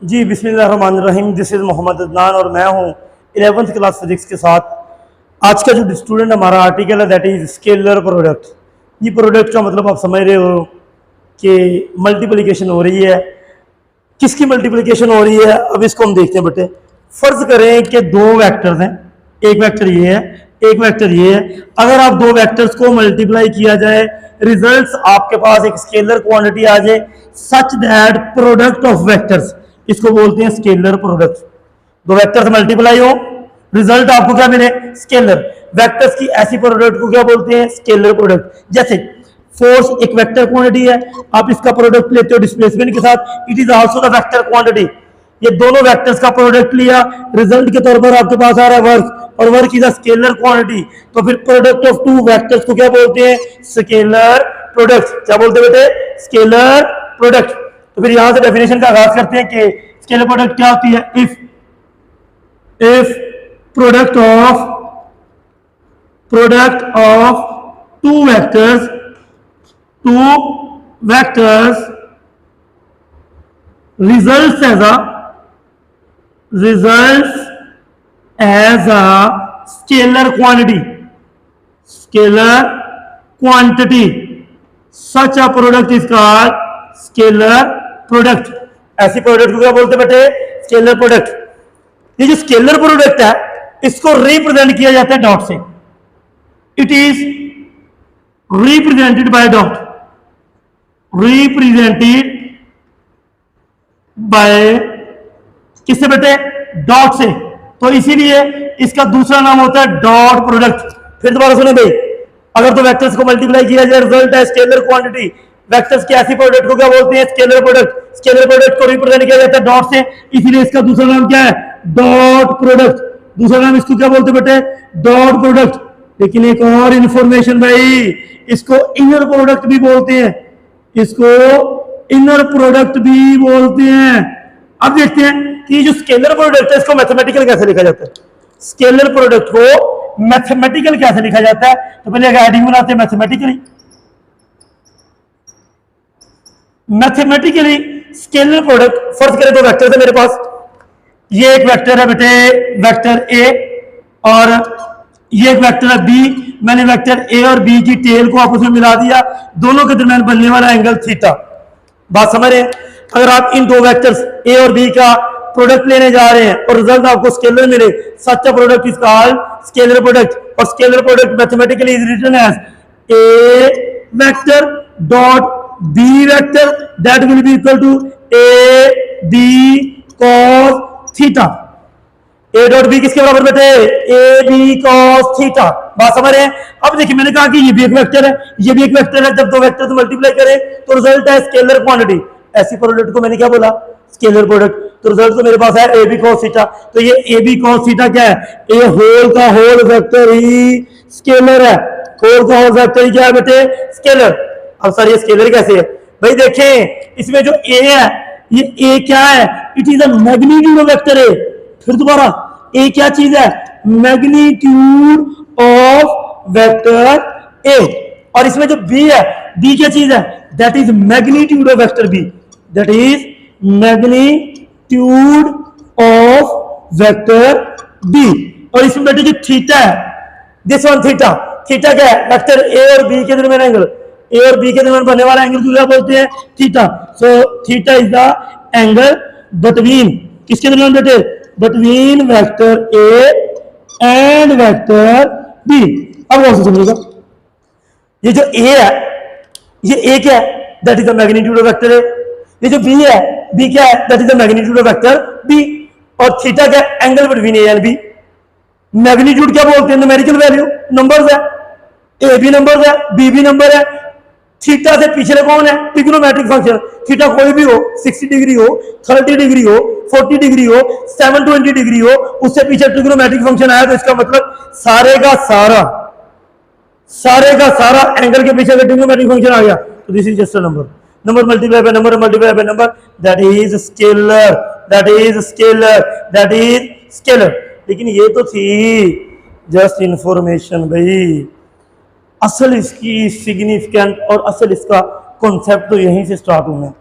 जी बिस्मिल्लाहिर्रहमानिर्रहीम। This is Mohammad Adnan और मैं हूँ 11th क्लास फिजिक्स के साथ। आज का जो स्टूडेंट हमारा आर्टिकल है दैट इज़ स्केलर प्रोडक्ट। ये प्रोडक्ट का मतलब आप समझ रहे हो कि मल्टीप्लिकेशन हो रही है। किसकी मल्टीप्लिकेशन हो रही है अब इसको हम देखते हैं बेटे। फर्ज करें कि दो वेक्टर्स हैं, एक वेक्टर ये है, एक वेक्टर ये है। अगर आप दो वेक्टर्स को मल्टीप्लाई किया जाए, रिजल्ट्स आपके पास एक स्केलर क्वांटिटी आ जाए such that product of vectors, इसको बोलते हैं स्केलर प्रोडक्ट। दो वेक्टर्स मल्टीप्लाई हो, रिजल्ट आपको क्या मिले, स्केलर। वेक्टर्स की ऐसी प्रोडक्ट को क्या बोलते हैं, स्केलर प्रोडक्ट। जैसे फोर्स एक वेक्टर क्वांटिटी है, आप इसका प्रोडक्ट लेते हो डिस्प्लेसमेंट के साथ, it is also the vector quantity. ये दोनों वेक्टर्स का प्रोडक्ट लिया, रिजल्ट के तौर पर आपके पास आ रहा है वर्क, और work is a scalar quantity. तो फिर प्रोडक्ट ऑफ टू वेक्टर्स को क्या बोलते हैं, स्केलर प्रोडक्ट। क्या बोलते हैं बेटे, स्केलर प्रोडक्ट। तो फिर यहां से डेफिनेशन का आगाज करते हैं कि स्केलर प्रोडक्ट क्या होती है। If product of two vectors results as a scalar quantity, such a product is called scalar product। ऐसी प्रोडक्ट को क्या बोलते हैं बेटे, स्केलर प्रोडक्ट। ये जो स्केलर प्रोडक्ट है इसको रिप्रेजेंट किया जाता है डॉट से। It is represented by dot, represented by किससे बेटे, डॉट से। तो इसीलिए इसका दूसरा नाम होता है डॉट प्रोडक्ट। फिर दोबारा सुने भाई, अगर तो वेक्टर्स को मल्टीप्लाई किया जाए रिजल्ट है स्केलर क्वांटिटी। वेक्टर्स की ऐसी प्रोडक्ट को क्या बोलते हैं, स्केलर प्रोडक्ट। स्केलर प्रोडक्ट को रिप्रेजेंट किया जाता है डॉट से, इसीलिए इसका दूसरा नाम क्या है, डॉट प्रोडक्ट। दूसरा नाम इसको क्या बोलते हैं बेटे, डॉट प्रोडक्ट। लेकिन एक और इंफॉर्मेशन भाई, इसको इनर प्रोडक्ट भी बोलते हैं, इसको इनर प्रोडक्ट भी बोलते हैं। अब देखते हैं कि जो स्केलर प्रोडक्ट है इसको मैथमेटिकल कैसे लिखा जाता है। स्केलर प्रोडक्ट को मैथमेटिकल कैसे लिखा जाता है, तो पहले हेडिंग बनाते हैं मैथमेटिकली। मैथमेटिकली स्केलर प्रोडक्ट, फर्ज करें दो वेक्टर है मेरे पास। ये एक वेक्टर है बेटे, वेक्टर ए, और ये एक वेक्टर है बी। मैंने वेक्टर ए और बी की टेल को आपस में मिला दिया, दोनों के दरमियान बनने वाला एंगल थीटा। बात समझ रहे हैं। अगर आप इन दो वेक्टर्स ए और बी का प्रोडक्ट लेने जा रहे हैं और रिजल्ट आपको स्केलर मिले, such a product is called scalar product. और scalar product mathematically is written as A vector dot B vector that will be equal to A B cos theta. A dot B किसके बराबर बेटे, A B cos theta. बात समझ रहे हैं। अब देखिए मैंने कहा कि ये भी एक वेक्टर है, ये भी एक वेक्टर है। जब दो वेक्टर को मल्टीप्लाई करें तो रिजल्ट है स्केलर क्वांटिटी। ऐसी प्रोडक्ट को मैंने क्या बोला, स्केलर प्रोडक्ट। तो रिजल्ट तो मेरे पास है ए बी कॉस थीटा। तो ये ए बी कॉस थीटा क्या है, ये होल का होल वेक्टर ही स्केलर है। होल का होल वेक्टर ही क्या है बेटे, स्केलर। अब सर ये स्केलर कैसे है भाई, देखें इसमें जो ए है, ये ए क्या है, it is a magnitude of vector ए। फिर दोबारा, ए क्या चीज है, मैग्नीट्यूड ऑफ वेक्टर ए। और इसमें जो बी है, बी क्या चीज है, that is magnitude of vector B, that is magnitude of vector B. और इसमें बेटे जो थीटा है, दिस वन थीटा, थीटा क्या है, वेक्टर ए और बी के दरमियान एंगल, ए और बी के दरमियान बनने वाला एंगल को क्या बोलते हैं, theta. So theta is the angle between, किसके दरमियान बेटे, between vector A and vector B. अब गौर से समझिएगा, ये जो ए है, ये ए क्या है, that is the magnitude of vector A. ये जो बी है, बी क्या है, that is the magnitude of vector B. और थीटा क्या है, angle between A and B. Magnitude क्या बोलते हैं, न्यूमेरिकल वैल्यू, नंबर्स है। ए भी नंबर है, बी भी नंबर है। थीटा से पिछले कौन है, ट्रिग्नोमेट्रिक फंक्शन। थीटा कोई भी हो, 60 डिग्री हो, 30 डिग्री हो, 40 डिग्री हो, 720 डिग्री हो, उससे पीछे ट्रिग्नोमेट्रिक फंक्शन आया तो इसका मतलब सारे का सारा एंगल के पीछे ट्रिग्नोमेट्रिक फंक्शन आ गया तो this is just a number. Number multiply by number, multiply by number, that is scalar, that is scalar, that is scalar. लेकिन ये तो थी जस्ट इंफॉर्मेशन भाई, असल इसकी सिग्निफिकेंट और असल इसका कॉन्सेप्ट तो यहीं से स्टार्ट होना है।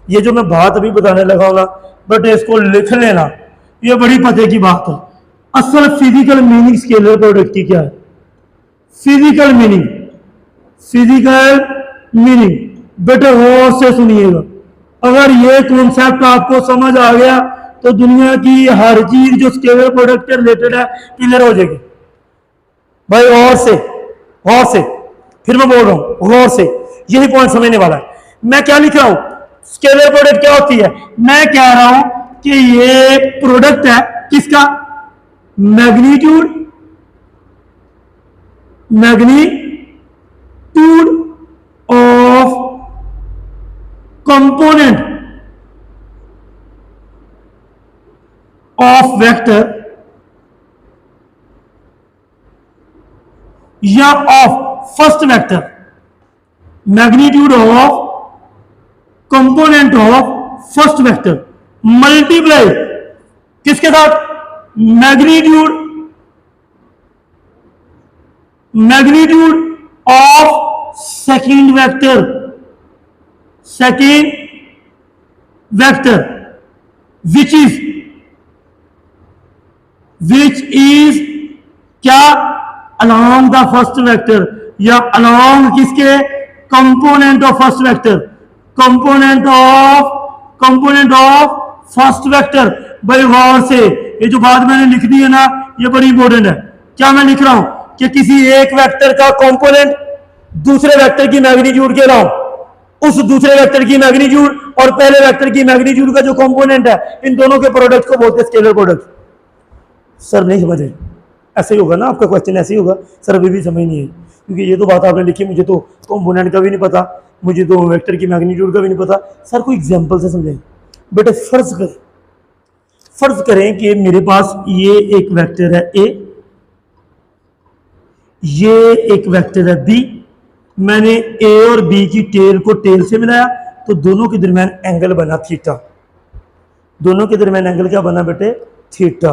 ये जो मैं बात अभी बताने लगा हूँ ना, बट इसको लिख लेना, ये बड़ी पते की बात है। असल फिजिकल मीनिंग स्केलर प्रोडक्ट की क्या है? फिजिकल मीनिंग, फिजिकल मीनिंग बेटे गौर से सुनिएगा। अगर ये कॉन्सेप्ट आपको समझ आ गया तो दुनिया की हर चीज जो स्केलर प्रोडक्ट से रिलेटेड है क्लियर हो जाएगी भाई। गौर से फिर मैं बोल रहा हूं गौर से, यही पॉइंट समझने वाला है। मैं क्या लिख रहा हूं, स्केलर प्रोडक्ट क्या होती है? मैं कह रहा हूं कि ये प्रोडक्ट है किसका? Magnitude of component of vector या of first vector, magnitude of component of first vector multiply किसके साथ? Magnitude of second vector which is क्या? along द फर्स्ट वेक्टर या along किसके? Component of first vector, component of first vector. भाई गौर से, ये जो बात मैंने लिख दी है ना, ये बड़ी इंपॉर्टेंट है। क्या मैं लिख रहा हूं कि किसी एक वेक्टर का कंपोनेंट दूसरे वेक्टर की मैग्नीट्यूड के अलावा, उस दूसरे वेक्टर की मैग्नीट्यूड और पहले वेक्टर की मैग्नीट्यूड का जो कंपोनेंट है, इन दोनों के प्रोडक्ट को बोलते हैं स्केलर प्रोडक्ट। सर नहीं समझे? ऐसे ही होगा ना आपका क्वेश्चन, ऐसे ही होगा सर, अभी भी समझ नहीं है, क्योंकि ये तो बात आपने लिखी, मुझे तो कंपोनेंट का भी नहीं पता, मुझे तो वेक्टर की मैग्नीट्यूड का भी नहीं पता। सर कोई एग्जांपल से समझाइए बेटे। फर्ज करें कि मेरे पास ये एक वेक्टर है ए, ये एक वेक्टर है बी, मैंने ए और बी की टेल को टेल से मिलाया तो दोनों के दरमियान एंगल बना थीटा। दोनों के दरमियान एंगल क्या बना बेटे? थीटा।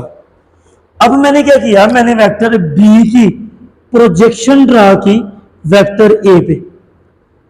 अब मैंने क्या किया, मैंने वेक्टर बी की प्रोजेक्शन ड्रा की वेक्टर ए पे।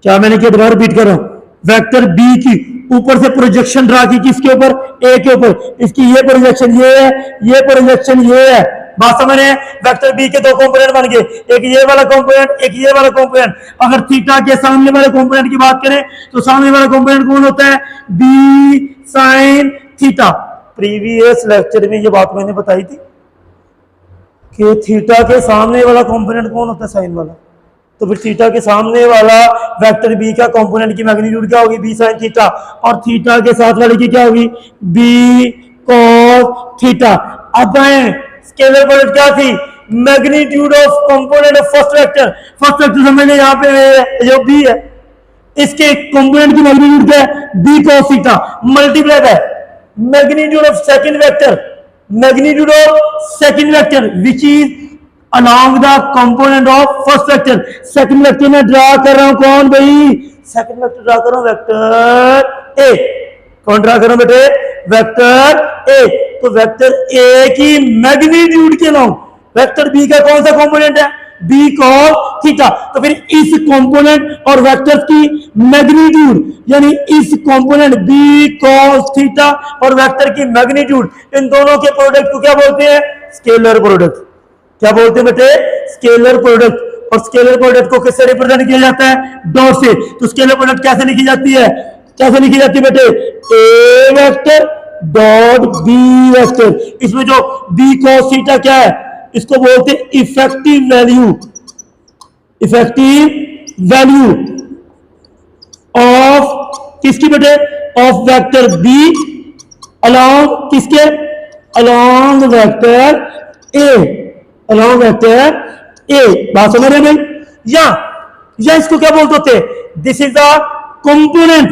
क्या मैंने किया? दोबारा रिपीट कर रहा हूं, वेक्टर बी की ऊपर से प्रोजेक्शन ड्रा की किसके ऊपर? ए के ऊपर। इसकी ये प्रोजेक्शन ये है, ये प्रोजेक्शन ये है। बात समझ रहे हैं? वेक्टर बी के दो कंपोनेंट बन गए, एक ये वाला कंपोनेंट, एक ये वाला कंपोनेंट। अगर थीटा के सामने वाले कंपोनेंट की बात करें तो सामने वाला कंपोनेंट कौन होता है? B sine theta. Previous lecture में ये बात मैंने बताई थी कि थीटा के सामने वाला कंपोनेंट कौन होता है? साइन वाला। तो फिर थीटा के सामने वाला वेक्टर बी का कंपोनेंट की मैग्नीट्यूड क्या होगी? B sine theta. और थीटा के साथ वाले की क्या होगी? B cos theta. अब आए स्केलर प्रोडक्ट क्या थी? Magnitude of component of first vector. First vector समझने यहाँ पे जो बी है, इसके कंपोनेंट की मैग्नीट्यूड क्या है? B cos theta multiply by magnitude of second vector, magnitude of second vector which is along the component of first vector। Second vector में ड्रा कर रहा हूं कौन भाई? सेकंड वेक्टर ड्रा कर रहा हूं वेक्टर ए। कौन ड्रा कर रहा हूं बेटे? Vector A. तो वेक्टर ए की मैग्नीट्यूड के अलावा वेक्टर बी का कौन सा कंपोनेंट है? B cos theta. तो फिर इस कंपोनेंट और वेक्टर्स की मैग्नीट्यूड यानी इस कंपोनेंट बी कॉस थीटा और वेक्टर की मैग्नीट्यूड, इन दोनों के प्रोडक्ट को क्या बोलते हैं? Scalar product. क्या बोलते हैं बेटे? Scalar product. और स्केलर प्रोडक्ट को किससे रिप्रेजेंट किया जाता है? डॉट से। तो स्केलर प्रोडक्ट कैसे लिखी जाती है? कैसे लिखी जाती है बेटे? ए वेक्टर डॉट बी वेक्टर। इसमें जो बी कॉस थीटा क्या है? इसको बोलते हैं effective value. Effective value of किसकी बेटे? ऑफ वेक्टर बी अलोंग किसके? Along vector A. Along vector A. बात समझ रहे हैं भाई? या इसको क्या बोलते होते? This is the component.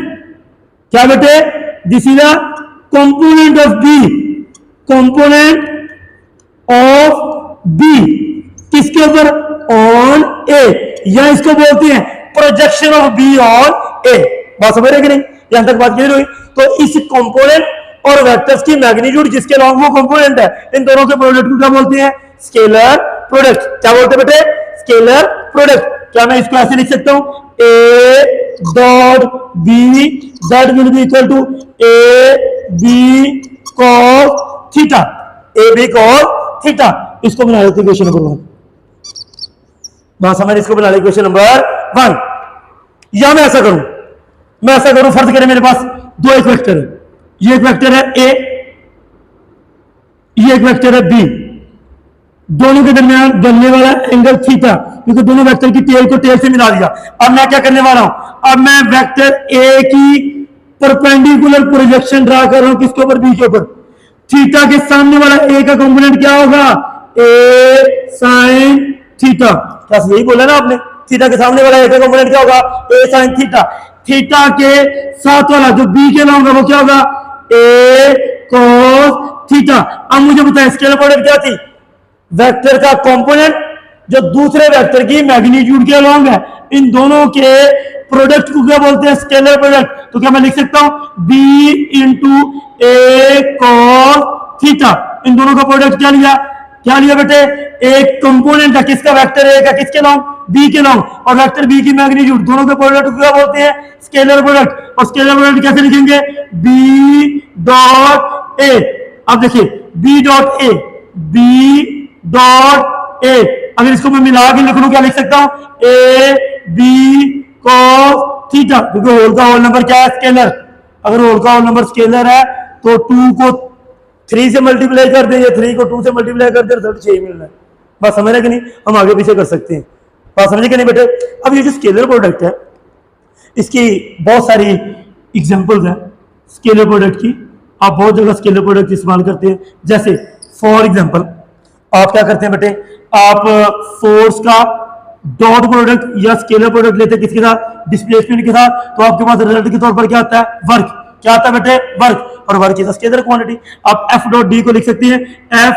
क्या बेटे? This is the component of B. Component of B किसके ऊपर? On A. या इसको बोलते हैं projection of B on A. बात समझ रहे कि नहीं? यहां तक बात क्लियर हुई? तो इस कंपोनेंट और वेक्टर्स की मैग्नीट्यूड जिसके अलावा वो कंपोनेंट है, इन दोनों के प्रोडक्ट को क्या बोलते हैं? Scalar product. क्या बोलते हैं बेटे? Scalar product. क्या मैं इसको ऐसे लिख सकता हूं? A dot B that will be equal to A B cos theta, A B cos theta, इसको बना लेते क्वेश्चन नंबर 1। बात समझ, इसको बना लेते क्वेश्चन नंबर 1। या मैं ऐसा करूं, फर्ज करें मेरे पास दो एक वेक्टर है, ये एक वेक्टर है ए, ये एक वेक्टर है बी, दोनों के दरमियान बनने वाला एंगल थीटा, क्योंकि दोनों वेक्टर की टेल को टेल से मिला दिया। अब मैं क्या करने वाला हूं, अब मैं वेक्टर ए की परपेंडिकुलर प्रोजेक्शन ड्रा कर रहा हूं, किसके ऊपर, बी के ऊपर। थीटा के सामने वाला ए का कंपोनेंट क्या होगा, ए साइन थीटा, क्या यही बोला ना आपने, थीटा के सामने वाला ए का कंपोनेंट क्या होगा, ए साइन थीटा। थीटा के साथ वाला जो बी के होगा वो क्या होगा, ए कॉस थीटा। अब मुझे बताएं स्केलर प्रोडक्ट क्या थी, वेक्टर का कंपोनेंट जो दूसरे वेक्टर की मैग्नीट्यूड के अलोंग है, इन दोनों के प्रोडक्ट को क्या बोलते हैं, स्केलर प्रोडक्ट। तो क्या मैं लिख सकता हूं, बी इंटू ए कॉस थीटा, इन दोनों का प्रोडक्ट क्या लिया बेटे, एक कंपोनेंट है किसका, वेक्टर ए का, किसके लॉन्ग, बी के लॉन्ग, और वेक्टर बी की मैग्नीट्यूड, दोनों के प्रोडक्ट को क्या बोलते हैं, स्केलर प्रोडक्ट। और स्केलर प्रोडक्ट कैसे लिखेंगे, बी डॉट ए। अब देखिए B dot A, B dot A, अगर इसको मैं मिला के लिख लूं क्या लिख सकता हूं, ए बी कॉस थीटा, क्योंकि होल का होल नंबर क्या है, स्केलर। अगर होल का होल नंबर स्केलर है तो 2 को 3 से मल्टीप्लाई कर दें, या 3 को 2 से मल्टीप्लाई कर दें, रिजल्ट 6 मिल रहा है। बात समझ रहे कि नहीं, हम आगे पीछे कर सकते हैं, बात समझे कि नहीं बेटे। अब ये जो स्केलर प्रोडक्ट है, इसकी बहुत सारी एग्जांपल्स हैं स्केलर प्रोडक्ट की, आप बहुत जगह स्केलर प्रोडक्ट इस्तेमाल करते हैं। जैसे फॉर एग्जांपल आप क्या करते हैं बेटे, आप फोर्स का डॉट प्रोडक्ट या स्केलर प्रोडक्ट लेते हैं किसके साथ, डिस्प्लेसमेंट के साथ, तो आपके पास रिजल्ट के तौर पर क्या आता है, वर्क। क्या आता है बेटे, वर्क, और work is a scalar quantity. आप एफ डॉट डी को लिख सकते हैं, एफ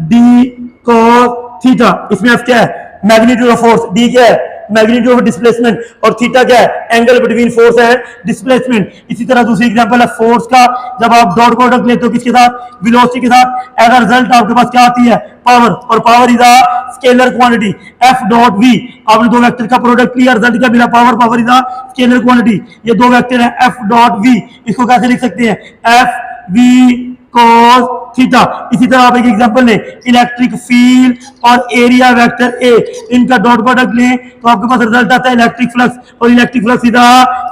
डी कॉस थीटा। इसमें एफ क्या है, मैग्नीट्यूड ऑफ फोर्स, डी क्या है, मैग्नीट्यूड ऑफ डिस्प्लेसमेंट, और थीटा क्या है, angle between force and displacement. इसी तरह दूसरी एग्जांपल है फोर्स का, जब आप डॉट प्रोडक्ट लेते हो किसके साथ, वेलोसिटी के साथ, एज अ रिजल्ट आपके पास क्या आती है, पावर, और power is a scalar quantity. F dot V, आपने दो वेक्टर का प्रोडक्ट लिया, रिजल्ट क्या मिला, power, power is a scalar quantity. ये दो वेक्टर है एफ डॉट वी, इसको कैसे लिख सकते हैं, एफ वी कॉस थीटा। इसी तरह आप एक एग्जांपल लें, इलेक्ट्रिक फील्ड और एरिया वेक्टर ए, इनका डॉट प्रोडक्ट लें तो आपके पास रिजल्ट आता है इलेक्ट्रिक फ्लक्स, और इलेक्ट्रिक फ्लक्स सीधा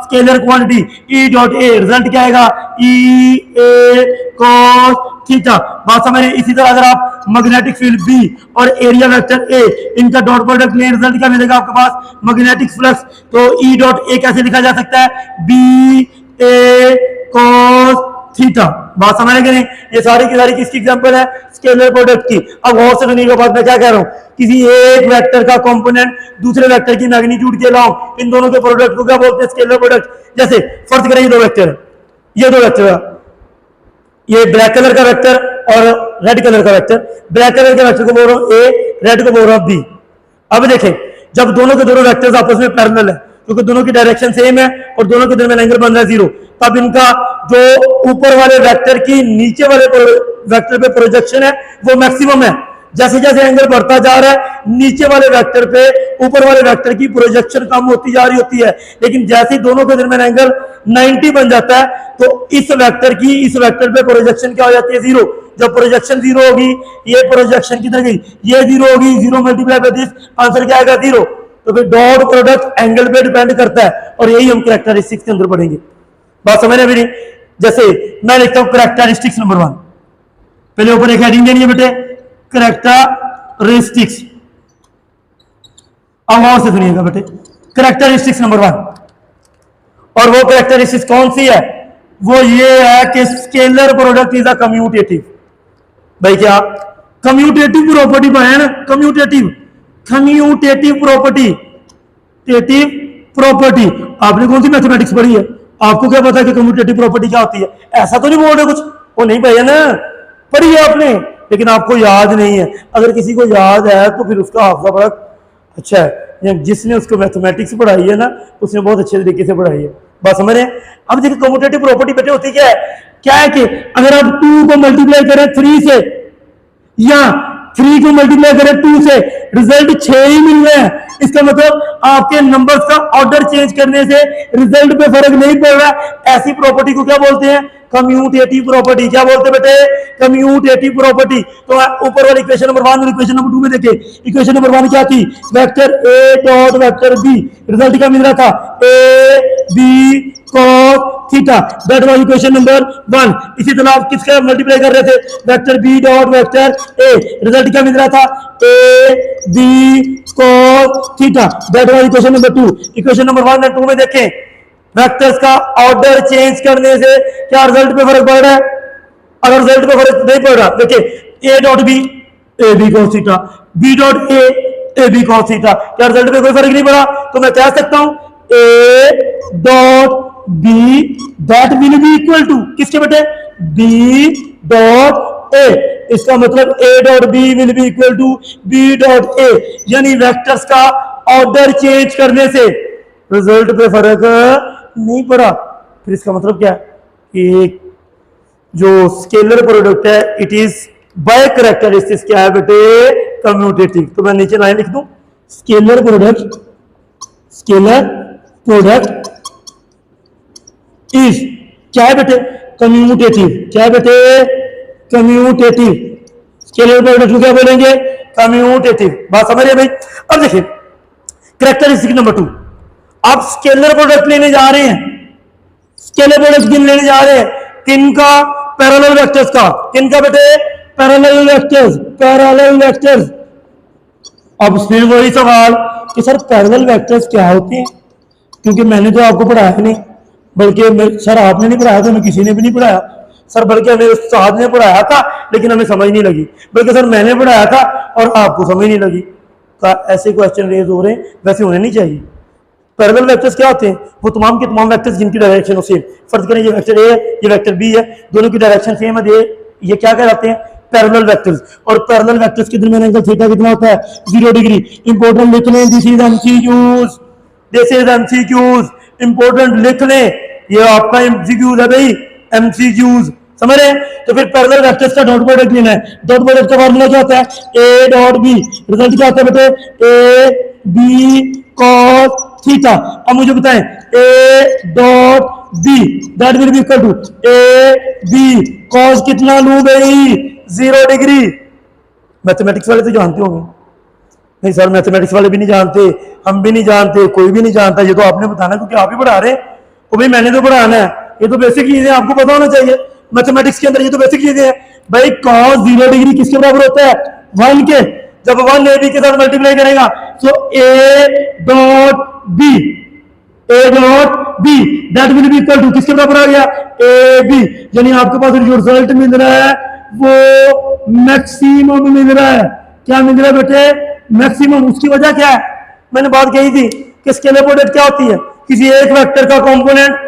scalar quantity, E dot A, result क्या आएगा, ई ए कॉस थीटा। बात समझ रहे। इसी तरह अगर आप मैग्नेटिक फील्ड बी और एरिया वेक्टर ए, इनका डॉट प्रोडक्ट लें, रिजल्ट क्या मिलेगा आपके पास, मैग्नेटिक फ्लक्स। तो ई डॉट ए कैसे लिखा जा सकता है, बी ए कॉस थीटा। बात समझ रहे कि नहीं, ये सारी की सारी किसकी एग्जांपल है, स्केलर प्रोडक्ट की। अब और से सुनिएगा बात, मैं क्या कह रहा हूं, किसी एक वेक्टर का कंपोनेंट दूसरे वेक्टर की मैग्नीट्यूड के अलावा, इन दोनों के प्रोडक्ट को क्या बोलते हैं, स्केलर प्रोडक्ट। जैसे फर्ज करें ये दो वेक्टर है, ये दो वेक्टर है, ये ब्लैक कलर का वेक्टर और रेड कलर का वेक्टर। ब्लैक कलर के वेक्टर को बोल रहा हूं ए, रेड को बोल रहा हूं बी। अब देखें, जब दोनों के दोनों वेक्टर्स आपस में पैरेलल है, क्योंकि दोनों की डायरेक्शन सेम है और दोनों के दरमियान एंगल बन रहा है 0, तब इनका जो ऊपर वाले वेक्टर की नीचे वाले वेक्टर पे प्रोजेक्शन है वो मैक्सिमम है। जैसे जैसे एंगल बढ़ता जा रहा है, नीचे वाले वेक्टर पे ऊपर वाले वेक्टर की प्रोजेक्शन कम होती जा रही होती है। लेकिन जैसे ही दोनों के दरमियान एंगल 90 बन जाता है, तो इस वेक्टर की इस वेक्टर पे प्रोजेक्शन क्या हो जाती है, 0। जब प्रोजेक्शन 0 होगी, ये प्रोजेक्शन किधर गई, ये 0 होगी, 0 मल्टीप्लाई बाय दिस, आंसर क्या आएगा, 0। तो फिर डॉट प्रोडक्ट एंगल पे डिपेंड करता है, और यही हम कैरेक्टरिस्टिक्स के अंदर पढ़ेंगे। बात समझ रहे हैं। जैसे मैं लिखता हूं कैरेक्टरिस्टिक्स नंबर 1, पहले ऊपर एक हेडिंग देनी है बेटे, कैरेक्टरिस्टिक्स। अब और से सुनिएगा बेटे, कैरेक्टरिस्टिक्स नंबर 1, और वो कैरेक्टरिस्टिक्स कौन सी है, वो ये है कि scalar product is a commutative. भाई क्या कम्यूटेटिव प्रॉपर्टी पर है ना, कम्यूटेटिव प्रॉपर्टी, प्रॉपर्टी। आपने कौन सी मैथमेटिक्स पढ़ी है, आपको क्या पता है कि कम्यूटेटिव प्रॉपर्टी क्या होती है, ऐसा तो नहीं बोल रहे कुछ, वो नहीं भैया ना, पढ़ी है आपने लेकिन आपको याद नहीं है। अगर किसी को याद है तो फिर उसका हाफजा बड़ा अच्छा है, जिसने उसको मैथमेटिक्स पढ़ाई है ना, उसने बहुत अच्छे तरीके से पढ़ाई है। बात समझ रहे हैं। अब देखिए कम्यूटेटिव प्रॉपर्टी बेटे होती क्या है कि अगर आप 2 को मल्टीप्लाई करें 3 से, या 3 को मल्टीप्लाई करें 2 से, रिजल्ट 6 ही मिल रहे हैं। इसका मतलब आपके नंबर्स का ऑर्डर चेंज करने से रिजल्ट पे फर्क नहीं पड़ रहा। ऐसी प्रॉपर्टी को क्या बोलते हैं? Commutative property. क्या बोलते हैं बेटे? Commutative property. तो ऊपर वाली इक्वेशन नंबर 1 और इक्वेशन नंबर 2 में देखें। इक्वेशन नंबर 1 क्या थी? Vector A dot vector B, result क्या मिल रहा था? A B cos theta, that was equation number 1। इसी तरह आप किसका मल्टीप्लाई कर रहे थे? Vector B dot vector A, result क्या मिल रहा था? A B cos theta, that was equation number 2। Equation number 1 और 2 में देखें, वेक्टर्स का ऑर्डर चेंज करने से क्या रिजल्ट पे फर्क पड़ रहा है? अगर रिजल्ट पे फर्क नहीं पड़ रहा, देखिए A dot B A B cos theta, B dot A B cos theta, क्या रिजल्ट पे कोई फर्क नहीं पड़ा? तो मैं कह सकता हूं A dot B that will be equal to किसके बेटे? B dot A. इसका मतलब A dot B will be equal to B dot A, यानी वेक्टर्स का ऑर्डर चेंज करने से रिजल्ट पे फर्क नहीं पड़ा। फिर इसका मतलब क्या है कि जो स्केलर प्रोडक्ट है इट इज बाय कैरेक्टरिस्टिक्स क्या है बेटे? कम्यूटेटिव। तो मैं नीचे लाइन लिख दूं, स्केलर प्रोडक्ट इज क्या है बेटे? कम्यूटेटिव। क्या है बेटे? कम्यूटेटिव। स्केलर प्रोडक्ट को क्या बोलेंगे? कम्यूटेटिव। बात समझ रहे भाई? अब देखिए कैरेक्टरिस्टिक नंबर 2, आप स्केलर प्रोडक्ट लेने जा रहे हैं। स्केलर प्रोडक्ट किन लेने जा रहे हैं? किनका? पैरेलल वेक्टर्स का। किनका बेटे? Parallel vectors. अब फिर वही सवाल कि सर पैरेलल वेक्टर्स क्या होते हैं? क्योंकि मैंने तो आपको पढ़ाया नहीं, बल्कि सर आपने नहीं पढ़ाया, तो हमें किसी ने भी नहीं पढ़ाया सर, बल्कि हमें उस्ताद ने पढ़ाया था लेकिन हमें समझ नहीं लगी, बल्कि सर मैंने पढ़ाया था और आपको समझ नहीं लगी। ऐसे क्वेश्चन रेज हो रहे हैं, वैसे होने नहीं चाहिए। पैरेलल वेक्टर्स क्या होते हैं? वो तमाम के तमाम वेक्टर्स जिनकी डायरेक्शन सेम, फर्ज करें ये वेक्टर ए है, ये वेक्टर बी है, दोनों की डायरेक्शन सेम है, ये क्या कहलाते हैं? Parallel vectors. और पैरेलल वेक्टर्स के दरमियान एंगल थीटा कितना होता है? 0 डिग्री। इंपॉर्टेंट लिख लें, दिस इज एमसीक्यूज, इंपॉर्टेंट लिख लें, ये आपका एमसीक्यूज है भाई, एमसीक्यूज समझ रहे हैं? तो फिर पैरेलल वेक्टर्स का डॉट प्रोडक्ट लेना है। डॉट प्रोडक्ट का फार्मूला क्या होता है? ए डॉट बी, रिजल्ट क्या होता है बेटे? A B cos theta. अब मुझे बताएं A dot B that will be equal to A B cos कितना लूं भाई? 0 डिग्री। मैथमेटिक्स वाले तो जानते होंगे। नहीं सर मैथमेटिक्स वाले भी नहीं जानते, हम भी नहीं जानते, कोई भी नहीं जानता, ये तो आपने बताना क्योंकि आप ही पढ़ा रहे हैं। तो भाई मैंने तो पढ़ाना है, ये तो बेसिक चीजें आपको पता होना चाहिए मैथमेटिक्स के अंदर, ये तो बेसिक चीजें हैं भाई। cos 0 डिग्री किसके बराबर होता है? 1 के। जब 1 ए बी के साथ मल्टीप्लाई करेगा तो A dot B that will be equal to किसके बराबर आ गया? A B. यानी आपके पास जो रिजल्ट मिल रहा है वो मैक्सिमम मिल रहा है। क्या मिल रहा है बेटे? मैक्सिमम। उसकी वजह क्या है? मैंने बात कही थी कि स्केलर प्रोडक्ट क्या होती है? किसी एक वेक्टर का कंपोनेंट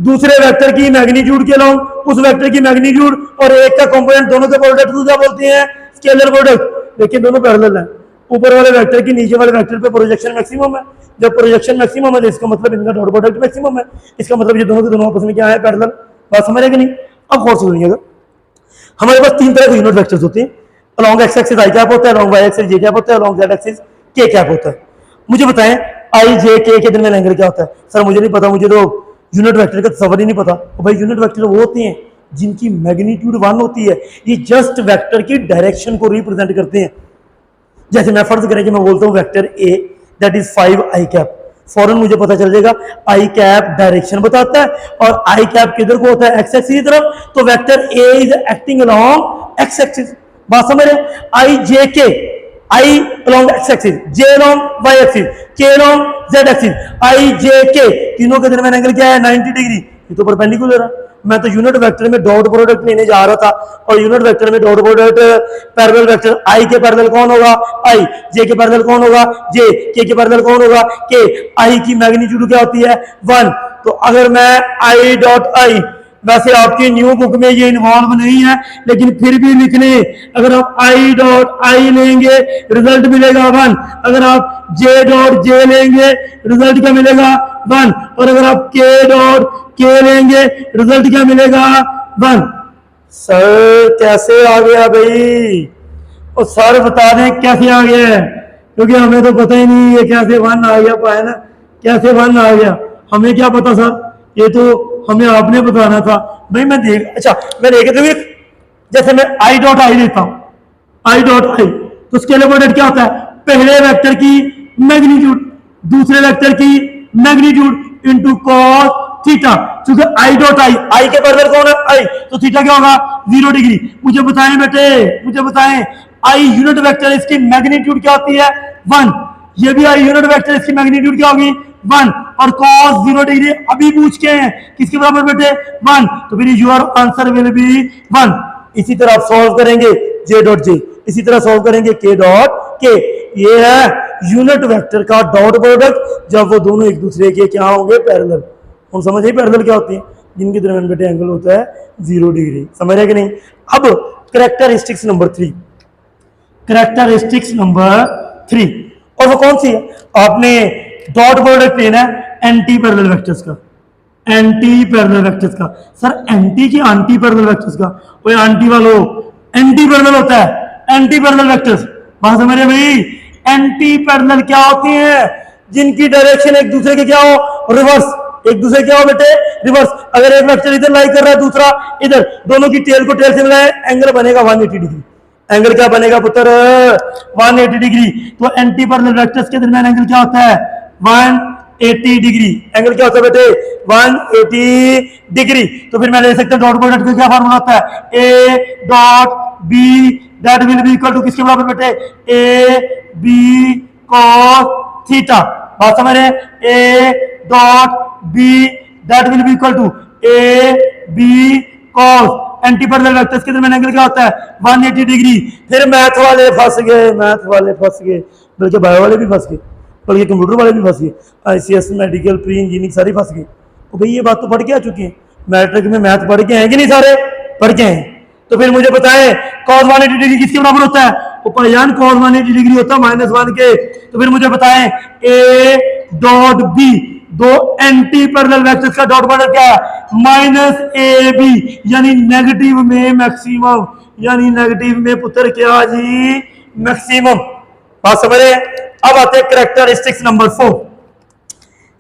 दूसरे वेक्टर की मैग्नीट्यूड के अलोंग, उस वेक्टर की मैग्नीट्यूड और एक का कंपोनेंट दोनों के प्रोडक्ट को क्या बोलते हैं? Scalar product. देखिए दोनों पैरेलल है, ऊपर वाले वेक्टर की नीचे वाले वेक्टर पे प्रोजेक्शन मैक्सिमम है। जब प्रोजेक्शन मैक्सिमम है तो इसका मतलब इनका डॉट प्रोडक्ट मैक्सिमम है। इसका मतलब ये दोनों के दोनों आपस में क्या है? पैरेलल। बात समझ रहे कि नहीं? अब गौर से सुनिएगा, हमारे पास 3 तरह के यूनिट वेक्टर्स होते हैं। अलोंग एक्स एक्सिस आई कैप होता है, अलोंग वाई एक्सिस जे कैप होता है, अलोंग जेड एक्सिस के कैप होता है। मुझे बताएं आई जे के दरमियान एंगल क्या होता है? सर मुझे नहीं पता, मुझे तो यूनिट वेक्टर का तस्वर ही नहीं पता। तो भाई यूनिट वेक्टर वो होते हैं जिनकी मैग्नीट्यूड 1 होती है, ये जस्ट वेक्टर की डायरेक्शन को रिप्रेजेंट करते हैं। जैसे मैं फर्ज करें कि मैं बोलता हूं vector A that is 5 I cap, फौरन मुझे पता चल जाएगा आई कैप डायरेक्शन बताता है और आई कैप किधर को होता है? एक्स एक्सिस की तरफ। तो vector A is acting along x axis. बात समझ रहे? आई जे के, आई अलोंग एक्स एक्सिस, जे अलोंग वाई एक्सिस, के अलोंग जेड एक्सिस, आई जे के, तीनों के दरमियान एंगल क्या है? 90 डिग्री। ये तो परपेंडिकुलर है। मैं तो यूनिट वेक्टर में डॉट प्रोडक्ट लेने जा रहा था और यूनिट वेक्टर में डॉट प्रोडक्ट पैरेलल वेक्टर आई के पैरेलल कौन होगा? आई। जे के पैरेलल कौन होगा? जे। के पैरेलल कौन होगा? के। आई की मैग्नीट्यूड क्या होती है? 1। तो अगर मैं आई डॉट आई, वैसे आपकी न्यू बुक में ये इन्वॉल्व नहीं है लेकिन फिर भी लिख लें, अगर आप आई डॉट आई लेंगे रिजल्ट मिलेगा 1, अगर आप जे डॉट जे लेंगे रिजल्ट क्या मिलेगा? 1, और अगर आप के डॉट के लेंगे रिजल्ट क्या मिलेगा? 1। सर कैसे आ गया भाई? और सर बता दें कैसे आ गया है, क्योंकि हमें तो पता ही नहीं ये कैसे वन आ गया, पाए ना कैसे वन आ गया, हमें क्या पता सर, ये तो हमें आपने बताना था भाई। मैं देख, अच्छा मैं देख तो जैसे मैं आई डॉट आई लेता हूं, आई डॉट आई, तो स्केलर प्रोडक्ट क्या होता है, पहले वेक्टर की मैग्नीट्यूड दूसरे वेक्टर की मैग्नीट्यूड इनटू कॉस थीटा, क्योंकि आई डॉट आई के पैरेलल कौन है आई, तो थीटा क्या होगा 0 डिग्री। मुझे बताएं बेटे, मुझे बताएं आई यूनिट वेक्टर इसकी मैग्नीट्यूड क्या होती है 1, ये भी आई यूनिट वेक्टर इसकी मैग्नीट्यूड क्या होगी 1, और cos 0 डिग्री अभी पूछ के हैं किसके बराबर बेटे 1, तो फिर योर आंसर विल बी 1। इसी तरह आप सॉल्व करेंगे जे डॉट जे, इसी तरह सॉल्व करेंगे के डॉट के। ये है यूनिट वेक्टर का डॉट प्रोडक्ट जब वो दोनों एक दूसरे के क्या होंगे पैरेलल। हम समझ पैरेलल क्या होती है, जिनके दरमियान बेटे एंगल होता है 0 डिग्री, समझ रहे कि नहीं। अब कैरेक्टरिस्टिक्स नंबर 3, कैरेक्टरिस्टिक्स नंबर 3, और वो कौन सी है, आपने डॉट प्रोडक्ट लेना है एंटी पैरेलल वेक्टर्स का, एंटी पैरेलल वेक्टर्स का। सर एंटी की आंटी पैरेलल वेक्टर्स का, कोई आंटी वालों एंटी पैरेलल होता है, एंटी पैरेलल वेक्टर्स बात समझ रहे भाई। एंटी पैरेलल क्या होती हैं, जिनकी डायरेक्शन एक दूसरे के क्या हो रिवर्स, एक दूसरे क्या हो बेटे रिवर्स। अगर एक वेक्टर इधर लाई कर रहा है दूसरा इधर, दोनों की टेल को टेल से मिलाए, एंगल बनेगा 180 डिग्री। एंगल क्या बनेगा पुत्र 180 डिग्री। तो एंटी पैरेलल वेक्टर्स के दरमियान एंगल क्या होता है 180 डिग्री। एंगल क्या होता है बेटे 180 डिग्री। तो फिर मैं ले सकता हूं डॉट प्रोडक्ट का क्या फार्मूला होता है, A dot B that will be equal to किसके बराबर बेटे, ए बी कॉस थीटा। बात समझ रहे हैं, A dot B that will be equal to A B cos, anti parallel vectors के दरमियान एंगल क्या होता है 180 डिग्री। फिर मैथ वाले फंस गए, मैथ वाले फंस गए, बल्कि बायो वाले भी फंस गए, बल्कि कंप्यूटर वाले भी फंस गए, आईसीएस मेडिकल प्री इंजीनियरिंग सारी फंस गई। तो भाई ये बात तो पढ़ के आ चुकी है, मैट्रिक में मैथ पढ़ के हैं कि नहीं, सारे पढ़ के हैं। तो फिर मुझे बताएं cos 180 डिग्री किसके बराबर होता है, ऊपर यान cos 180 डिग्री होता है -1 के। तो फिर मुझे बताएं ए डॉट बी, दो एंटी पैरेलल वेक्टर्स का डॉट प्रोडक्ट क्या है -AB, यानी नेगेटिव में मैक्सिमम, यानी नेगेटिव में पुत्र क्या जी मैक्सिमम। बात समझ रहे हैं। अब आते हैं कैरेक्टरिस्टिक्स नंबर 4।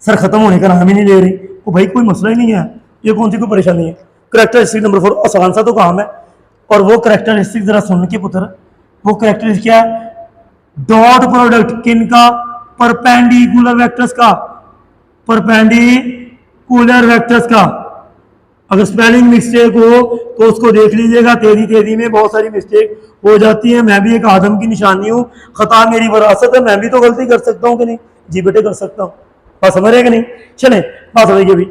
सर खत्म होने का नाम ही नहीं ले रही, तो भाई कोई मसला ही नहीं है, ये कौन सी कोई परेशानी है। कैरेक्टरिस्टिक नंबर 4 आसान सा तो काम है, और वो कैरेक्टरिस्टिक जरा सुन के पुत्र, वो कैरेक्टरिस्टिक क्या है, डॉट प्रोडक्ट किनका, परपेंडिकुलर वेक्टर्स का, परपेंडिकुलर वेक्टर्स का। अगर स्पेलिंग मिस्टेक हो तो उसको देख लीजिएगा, तेजी तेजी में बहुत सारी मिस्टेक हो जाती है। मैं भी एक आदम की निशानी हूँ, खता मेरी विरासत है, मैं भी तो गलती कर सकता हूँ कि नहीं, जी बेटे कर सकता हूँ। बात समझ रहे हैं कि नहीं, चले बात समझिए भी।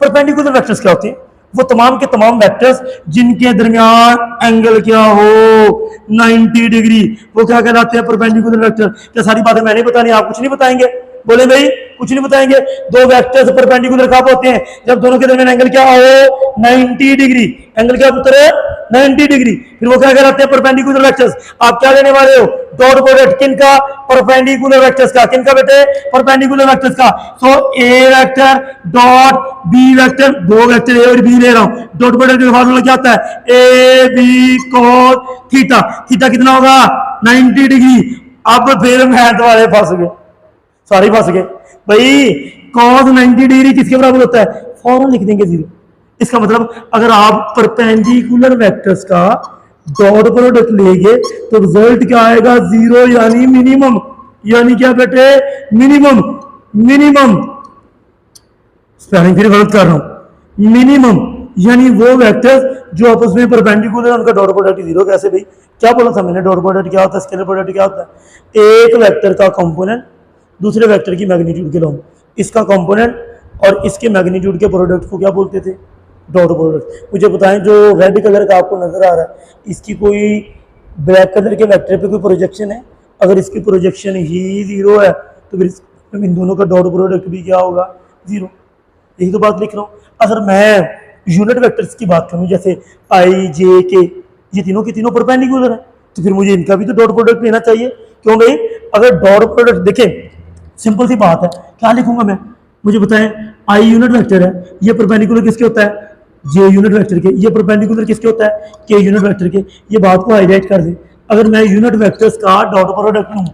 परपेंडिकुलर वेक्टर्स क्या होती है, वो तमाम के तमाम वेक्टर्स जिनके दरमियान एंगल क्या हो 90 डिग्री, वो क्या कहलाते हैं परपेंडिकुलर वेक्टर। क्या सारी बातें मैंने बतानी, आप कुछ नहीं बताएंगे, बोले भाई कुछ नहीं बताएंगे। दो वेक्टर्स परपेंडिकुलर कब होते हैं, जब दोनों के दरमियान एंगल क्या हो 90 डिग्री। एंगल क्या पुत्र है 90 डिग्री, फिर वो क्या कहलाते हैं परपेंडिकुलर वेक्टर्स। आप क्या लेने वाले हो, डॉट प्रोडक्ट किनका, परपेंडिकुलर वेक्टर्स का। किनका बेटे, परपेंडिकुलर वेक्टर्स का। सो ए वेक्टर डॉट बी वेक्टर, दो वेक्टर ए और बी ले रहा हूं, डॉट प्रोडक्ट का फार्मूला क्या होता है A B cos theta. Theta कितना होगा 90 डिग्री। अब फिर मैथ वाले फंस गए, सारे फंस गए भाई। कॉस 90 डिग्री किसके बराबर होता है, फौरन लिख देंगे 0। इसका मतलब अगर आप परपेंडिकुलर वेक्टर्स का डॉट प्रोडक्ट लेंगे तो रिजल्ट क्या आएगा 0, यानी मिनिमम। यानी क्या बेटे मिनिमम, मिनिमम स्पेलिंग फिर गलत कर रहा हूं, मिनिमम यानी वो वेक्टर्स जो आपस में परपेंडिकुलर, उनका डॉट प्रोडक्ट 0। कैसे भाई, क्या बोला था मैंने, डॉट प्रोडक्ट क्या होता है, स्केलर प्रोडक्ट क्या होता है, एक वेक्टर का कंपोनेंट दूसरे वेक्टर की मैग्नीट्यूड के लॉन्ग, इसका कंपोनेंट और इसके मैग्नीट्यूड के प्रोडक्ट को क्या बोलते थे, डॉट प्रोडक्ट। मुझे बताएं जो रेड कलर का आपको नजर आ रहा है, इसकी कोई ब्लैक कलर के वेक्टर पे कोई प्रोजेक्शन है, अगर इसकी प्रोजेक्शन ही 0 है तो फिर इन दोनों का डॉट प्रोडक्ट भी क्या होगा 0। यही तो बात लिख रहा हूँ। अगर मैं यूनिट वेक्टर्स की बात करूँ, जैसे आई जे के, ये तीनों के तीनों परपेंडिकुलर है, तो फिर मुझे इनका भी तो डॉट प्रोडक्ट लेना चाहिए। क्यों भाई, अगर डॉट प्रोडक्ट देखें, सिंपल सी बात है, क्या लिखूंगा मैं, मुझे बताएं आई यूनिट वेक्टर है, ये परपेंडिकुलर किसके होता है जे यूनिट वेक्टर के, ये परपेंडिकुलर किसके होता है के यूनिट वेक्टर के। ये बात को हाईलाइट कर दे, अगर मैं यूनिट वेक्टर्स का डॉट प्रोडक्ट लूं,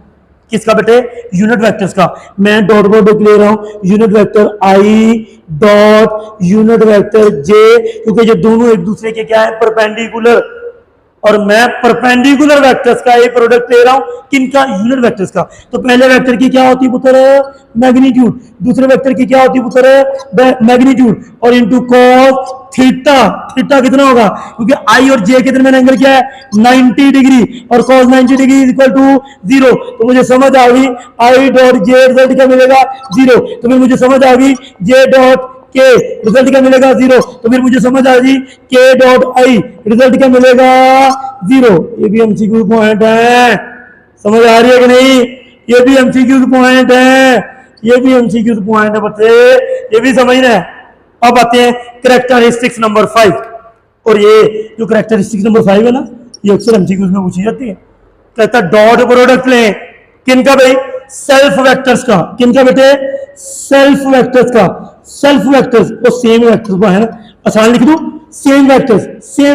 किसका बेटे, यूनिट वेक्टर्स का, मैं डॉट प्रोडक्ट ले रहा हूं unit vector I dot unit vector J, क्योंकि ये दोनों एक दूसरे के क्या है, परपेंडिकुलर, और मैं परपेंडिकुलर वेक्टर्स का ये प्रोडक्ट ले रहा हूं, किनका, यूनिट वेक्टर्स का। तो पहले वेक्टर की क्या होती है पुत्र, मैग्नीट्यूड, दूसरे वेक्टर की क्या होती है पुत्र, मैग्नीट्यूड, और इनटू कॉस थीटा, थीटा कितना होगा, क्योंकि आई और जे के दरमियान एंगल क्या है, 90 डिग्री, और cos 90 degree is equal to 0। तो मुझे समझ आ गई आई डॉट जे रिजल्ट क्या मिलेगा, 0। तो फिर मुझे समझ आ गई जे डॉट के रिजल्ट क्या मिलेगा, 0। तो फिर मुझे समझ आ गई के डॉट आई रिजल्ट क्या मिलेगा, 0। ये भी एमसीक्यू पॉइंट है, समझ आ रही है कि नहीं, ये भी एमसीक्यू पॉइंट है, ये भी एमसीक्यू पॉइंट है बच्चे, ये भी समझ रहे हैं। अब आते हैं कैरेक्टरिस्टिक्स नंबर 5, और ये जो कैरेक्टरिस्टिक्स नंबर 5 है ना, ये अक्सर एमसीक्यूज में पूछी जाती है। कहता डॉट प्रोडक्ट लें, किनका भाई, सेल्फ वेक्टर्स का, किनका बेटे, सेल्फ वेक्टर्स का, सेल्फ वेक्टर्स और सेम वेक्टर्स को है ना, आसान लिख दूं, सेम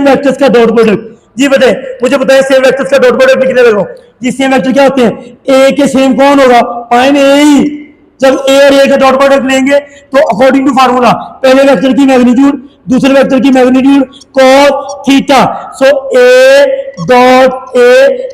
वेक्टर्स का डॉट प्रोडक्ट। जी बेटे मुझे बताएं सेम वेक्टर्स का डॉट प्रोडक्ट लिखने लगा, जी सेम वेक्टर क्या होते हैं, ए के सेम कौन होगा, पाएंगे ए ही। जब ए और ए का डॉट प्रोडक्ट लेंगे तो अकॉर्डिंग टू फार्मूला पहले वेक्टर की मैग्नीट्यूड, दूसरे वेक्टर की magnitude cos theta, so A dot A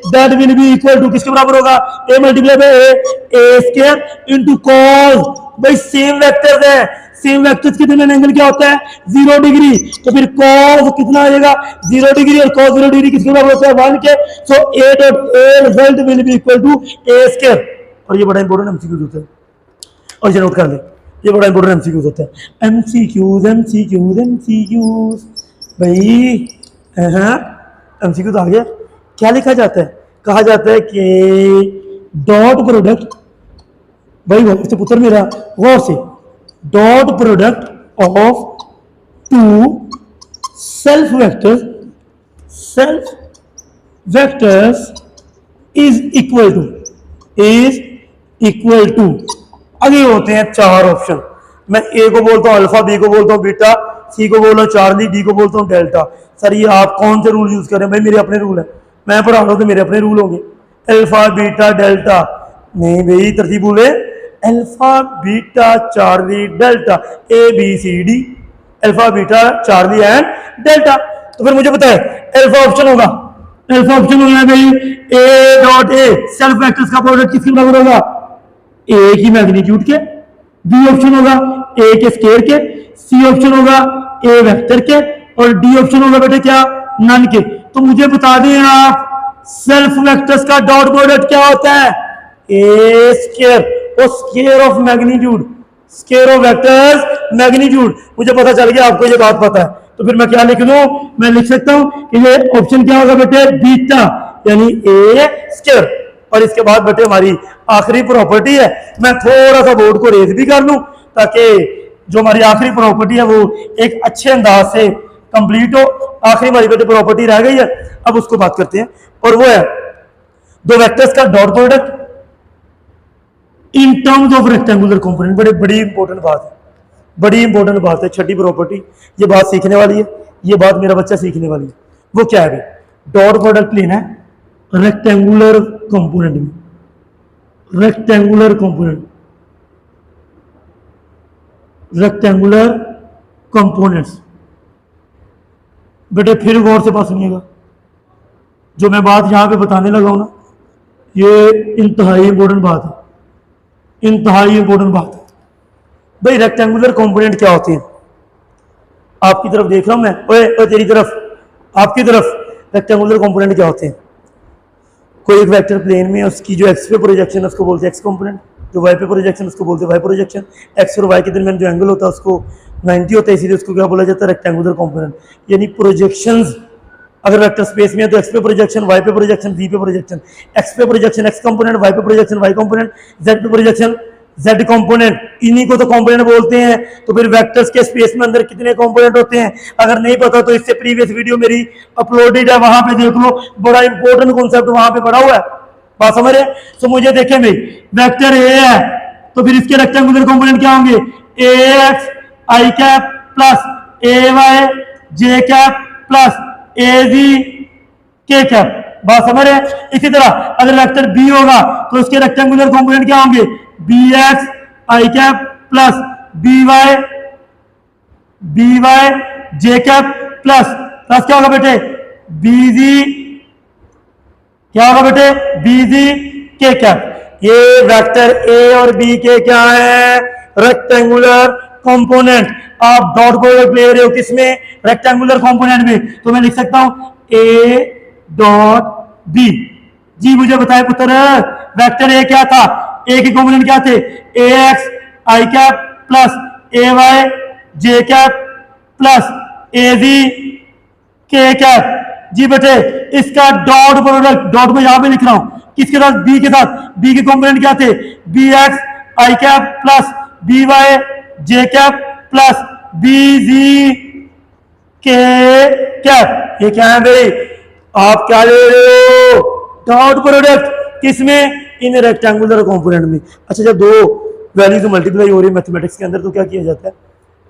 that will be equal to किसके बराबर होगा, A multiply by A square into cos। भाई सेम वेक्टर्स है, सेम वेक्टर्स के दरमियान एंगल क्या होता है, 0 डिग्री, तो फिर cos कितना आ जाएगा, 0 डिग्री, और cos 0 डिग्री किसके बराबर होता है, 1 के, so A dot A result will be equal to A square. और ये बड़ा इंपॉर्टेंट एमसीक्यू होता है, और ये नोट कर ले, ये बड़ा इंपॉर्टेंट एमसीक्यूज होता है, एमसीक्यूज भाई, हाँ एमसीक्यूज आ गया। क्या लिखा जाता है, कहा जाता है कि डॉट प्रोडक्ट, भाई इससे पुत्र मेरा गौर से, dot product of two self vectors is equal to आगे होते हैं 4 ऑप्शन। मैं ए को बोलता हूं अल्फा, बी को बोलता हूं बीटा, सी को बोलता हूं चार्ली, डी को बोलता हूं डेल्टा। सर ये आप कौन से रूल यूज कर रहे हैं, भाई मेरे अपने रूल है, मैं पढ़ा रहा हूं तो मेरे अपने रूल होंगे, अल्फा बीटा डेल्टा, नहीं भाई तरतीब बोले, alpha beta Charlie delta, A B C D, alpha beta Charlie and delta. तो फिर मुझे बताए अल्फा ऑप्शन होगा, अल्फा ऑप्शन होगा भाई A dot A self vectors का प्रोडक्ट किसके बराबर होगा, ए की मैग्नीट्यूड के, बी ऑप्शन होगा ए के स्क्वायर के, सी ऑप्शन होगा ए वेक्टर के, और डी ऑप्शन होगा बेटे क्या, नन के। तो मुझे बता दें आप सेल्फ वेक्टर्स का डॉट प्रोडक्ट क्या होता है, ए स्क्वायर और square of magnitude, square of vectors magnitude. मुझे पता चल गया आपको ये बात पता है, तो फिर मैं क्या लिख लूं, मैं लिख सकता हूं कि ये ऑप्शन क्या होगा बेटे, बीटा यानी ए स्क्वायर। और इसके बाद बेटे हमारी आखिरी प्रॉपर्टी है, मैं थोड़ा सा बोर्ड को रेज भी कर लूं ताकि जो हमारी आखिरी प्रॉपर्टी है वो एक अच्छे अंदाज से कंप्लीट हो। आखिरी हमारी बेटे प्रॉपर्टी रह गई है, अब उसको बात करते हैं, और वो है दो वेक्टर्स का dot product in terms of rectangular component. बड़ी इंपॉर्टेंट बात है, बड़ी इंपॉर्टेंट बात है, छठी प्रॉपर्टी, ये बात सीखने वाली है, ये बात मेरा बच्चा सीखने वाली है। वो क्या है, डॉट प्रोडक्ट लेना है रेक्टेंगुलर कंपोनेंट में, रेक्टेंगुलर कंपोनेंट्स। बेटे फिर गौर से बात सुनिएगा, जो मैं बात यहां पे बताने लगा हूं ना, ये इंतहाई इंपॉर्टेंट बात है, इंतहाई इंपॉर्टेंट बात है। भाई रेक्टेंगुलर कंपोनेंट क्या होते हैं, आपकी तरफ देख रहा हूं मैं, ओए तेरी तरफ, आपकी तरफ रेक्टेंगुलर कंपोनेंट क्या होते हैं। कोई एक वेक्टर प्लेन में उसकी जो एक्स पे प्रोजेक्शन है उसको बोलते हैं एक्स कंपोनेंट, जो वाई पे प्रोजेक्शन उसको बोलते हैं वाई प्रोजेक्शन। एक्स और वाई के दरमियान जो एंगल होता है उसको 90 होता है, इसीलिए उसको क्या बोला जाता है, रेक्टेंगुलर कंपोनेंट। यानी प्रोजेक्शंस अगर वेक्टर स्पेस में है तो एक्स पे प्रोजेक्शन, वाई पे प्रोजेक्शन, जी पे प्रोजेक्शन, एक्स पे प्रोजेक्शन एक्स कंपोनेंट, वाई पे प्रोजेक्शन वाई कंपोनेंट, जेड पे प्रोजेक्शन जेड कंपोनेंट, इन्हीं को तो कंपोनेंट बोलते हैं। तो फिर वेक्टर्स के स्पेस में अंदर कितने कंपोनेंट होते हैं, अगर नहीं पता तो इससे प्रीवियस वीडियो मेरी अपलोडेड है, वहां पे देख लो, बड़ा इंपॉर्टेंट कॉन्सेप्ट वहां पे पढ़ा हुआ है, बात समझ रहे। तो मुझे देखें भाई वेक्टर ए है तो फिर इसके रेक्टेंगुलर कंपोनेंट क्या होंगे, ए x I cap plus A Y J cap plus A जी के कैप। बात समझ रहे हैं? इसी तरह अगर वेक्टर बी होगा तो उसके रेक्टेंगुलर कंपोनेंट क्या होंगे? बी एक्स आई कैप प्लस बी वाई जे कैप प्लस क्या होगा बेटे? बीजी क्या होगा बेटे? बीजी के कैप। ये वेक्टर ए और बी के क्या है? Rectangular component. आप डॉट प्रोडक्ट ले रहे हो किसमें? रेक्टेंगुलर कंपोनेंट में। तो मैं लिख सकता हूं ए डॉट बी। जी मुझे बताए पुत्र, वेक्टर ए क्या था? ए के कंपोनेंट क्या थे? ए x I cap plus A Y J cap plus A जी के कैप। जी बेटे इसका डॉट प्रोडक्ट, डॉट में यहां पे लिख रहा हूं, किसके साथ? बी के साथ। बी के कंपोनेंट क्या थे? बी एक्स आई कैप प्लस बी वाई जे कैप प्लस बी जी के कैप। ये क्या है भाई? आप क्या ले रहे हो? Dot product. किसमें? इन रेक्टेंगुलर कंपोनेंट में। अच्छा जब दो वैल्यूज मल्टीप्लाई हो रही है मैथमेटिक्स के अंदर तो क्या किया जाता है?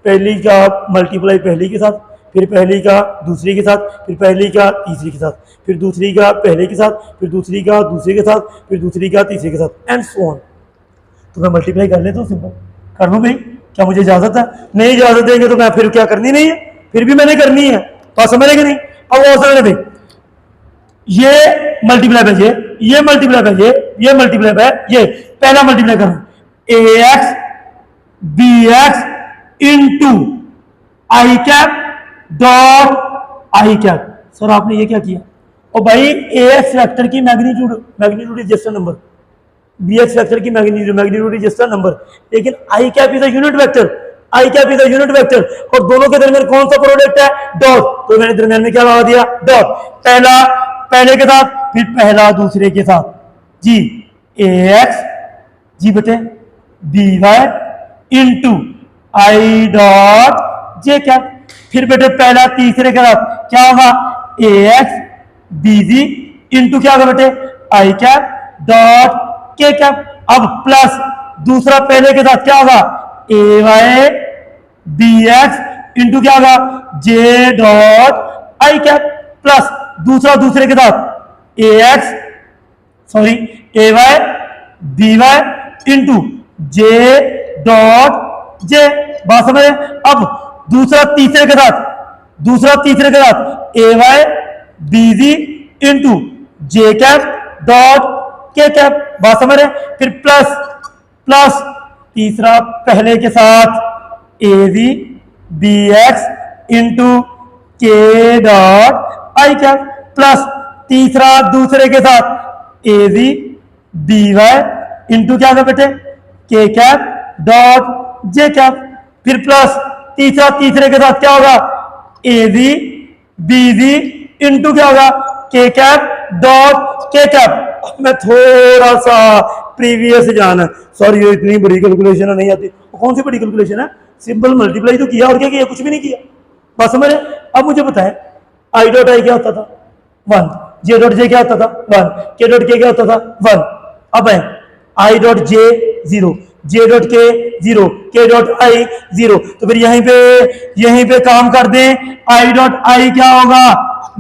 पहली का मल्टीप्लाई पहली के साथ, फिर पहली का दूसरी के साथ, फिर पहली का तीसरी के साथ, फिर दूसरी का पहले के साथ, फिर दूसरी का दूसरे के साथ, फिर दूसरी का तीसरे के साथ एंड सो ऑन। तो मैं मल्टीप्लाई कर लेता हूँ, सिंपल कर लूँ भाई। क्या मुझे इजाजत है? नहीं इजाजत देंगे तो मैं फिर क्या करनी नहीं है, फिर भी मैंने करनी है। तो समझेंगे नहीं? अब वो समझ भाई, ये मल्टीप्लाई है, ये मल्टीप्लाई है, ये मल्टीप्लाई है, ये पहला मल्टीप्लाई करो A X B X into I cap dot I cap. Sir आपने ये क्या किया? और भाई ए एक्स वेक्टर की magnitude is just a number, B X vector की magnitude is just a number, लेकिन I cap is a unit vector, I cap is a unit vector. और दोनों के दरमियान कौन सा प्रोडक्ट है? डॉट। तो मैंने दरमियान में क्या लगा दिया? डॉट। पहला पहले के साथ, फिर पहला दूसरे के साथ। जी ए एक्स जी बेटे B Y into I dot J cap. फिर बेटे पहला तीसरे के साथ क्या होगा? A X B Z into क्या होगा बेटे? I cap dot K cap. अब प्लस दूसरा पहले के साथ क्या होगा? A Y B X into क्या होगा? J dot I cap plus दूसरा दूसरे के साथ A X sorry A Y B Y into J dot J. बात समझ? अब दूसरा तीसरे के साथ ए वाई बी जी इंटू जे कैप डॉट के कैप। बात समझ? फिर प्लस तीसरा पहले के साथ ए जी बी एक्स इंटू के डॉट आई कैप प्लस तीसरा दूसरे के साथ ए जी बी वाई इंटू क्या होगा बेटे? के कैप डॉट जे कैप। फिर प्लस तीसरा तीसरे के साथ क्या होगा? ए जी बी जी इंटू क्या होगा? के कैप डॉट के कैप। मैं थोड़ा सा प्रीवियस जाना, सॉरी ये इतनी बड़ी कैलकुलेशन नहीं आती। कौन सी बड़ी कैलकुलेशन है? सिंपल मल्टीप्लाई तो किया और क्या किया? कुछ भी नहीं किया। बस समझ? अब मुझे बताएं आई डॉट आई क्या होता था? 1। जे डॉट जे क्या होता था? 1। के डॉट के क्या होता था? 1। अब है आई डॉट जे 0, जे डॉट के 0, के डॉट आई 0। तो फिर यहीं पे काम कर दें। आई डॉट आई क्या होगा?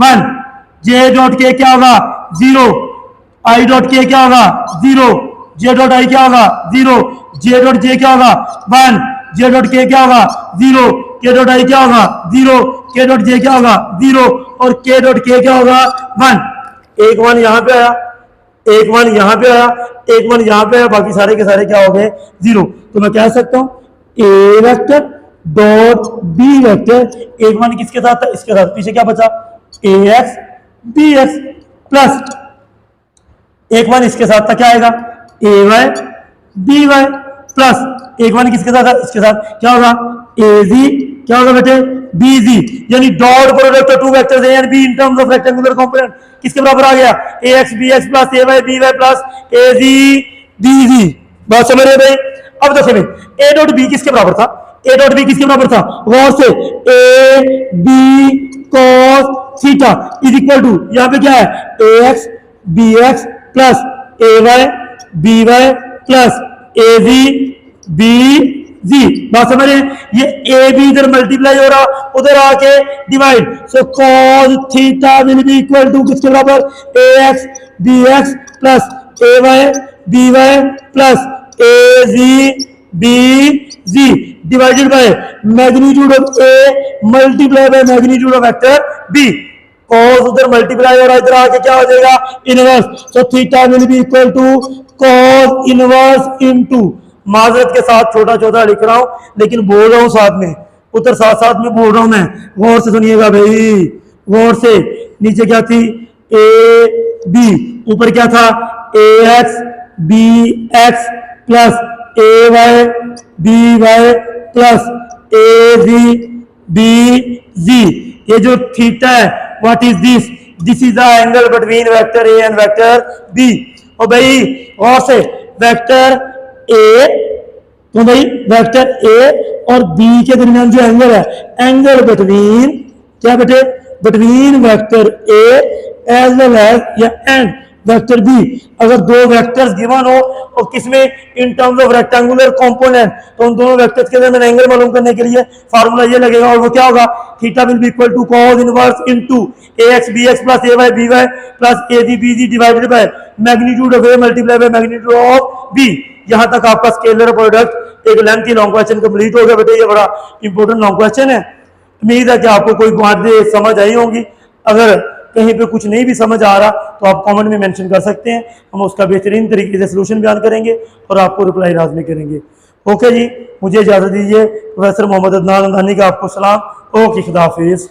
1। जे डॉट के क्या होगा? 0। आई डॉट के क्या होगा? 0। जे डॉट आई क्या होगा? 0। जे डॉट जे क्या होगा? 1। जे डॉट के क्या होगा? 0। के डॉट आई क्या होगा? 0। के डॉट जे क्या होगा? 0। और के डॉट के क्या होगा? 1। एक 1 यहां पे आया, एक 1 यहां पे आया, एक 1 यहां पे आया, बाकी सारे के सारे क्या हो गए? 0। तो मैं कह सकता हूं ए वेक्टर डॉट बी वेक्टर। एक 1 किसके साथ था? इसके साथ। पीछे क्या बचा? ए एक्स बी एक्स प्लस एक 1 इसके साथ था, क्या आएगा? ए वाई बी वाई प्लस एक 1 किसके साथ था? इसके साथ क्या होगा? ए जी क्या होगा बेटे? बी जी। यानी dot product of two vectors A and be in terms of rectangular component किसके बराबर आ गया? ए X B X plus A Y B Y plus A Z B Z. बात समझ रहे भाई? अब देखो भाई ए डॉट बी किसके बराबर था? ए डॉट बी किसके बराबर था? गौर से A B cos theta is equal to यहां पे क्या है? A X B X plus A Y B Y plus A Z B Z. बात समझ रहे हैं? ये ए बी इधर मल्टीप्लाई हो रहा, उधर आके divide, so cos theta will be equal to किसके बराबर, A X B X plus A Y B Y plus A Z B Z divided by magnitude of A multiply by magnitude of vector B. cos उधर multiply हो रहा है, इधर आके क्या हो जाएगा, inverse, so theta will be equal to cos inverse into, माजरत के साथ छोटा छोटा लिख रहा हूं लेकिन बोल रहा हूं साथ में, उत्तर साथ साथ में बोल रहा हूं मैं, गौर से सुनिएगा भाई, गौर से। नीचे क्या थी, ए बी, ऊपर क्या था, A X B X plus A Y B Y plus A Z B Z. ये जो थीटा है, what is this, this is the angle between vector A and vector B. और भाई गौर से, वेक्टर ए, तो भाई वेक्टर ए और बी के दरमियान जो एंगल है, एंगल बिटवीन क्या बेटे, between vector A as well as या एंड वेक्टर बी। अगर दो वेक्टर्स गिवन हो और किसमें, in terms of rectangular component, तो उन दोनों वेक्टर्स के दरमियान एंगल मालूम करने के लिए फार्मूला ये लगेगा, और वो क्या होगा, theta will be equal to cos inverse into A X B X plus A Y B Y plus A Z B Z divided by magnitude of A multiply by magnitude of B. यहां तक आपका scalar product एक lengthy long question complete हो गया बेटे, ये बड़ा important long question है। उम्मीद है कि आपको कोई बातें समझ आई होंगी। अगर कहीं पे कुछ नहीं भी समझ आ रहा तो आप कमेंट में मेंशन कर सकते हैं, हम उसका बेहतरीन तरीके से सलूशन बयान करेंगे और आपको रिप्लाई लाजमी करेंगे। ओके जी, मुझे इजाज़त दीजिए। प्रोफेसर मोहम्मद अदनान अंदानी का आपको सलाम। ओके, खुदा हाफिज़।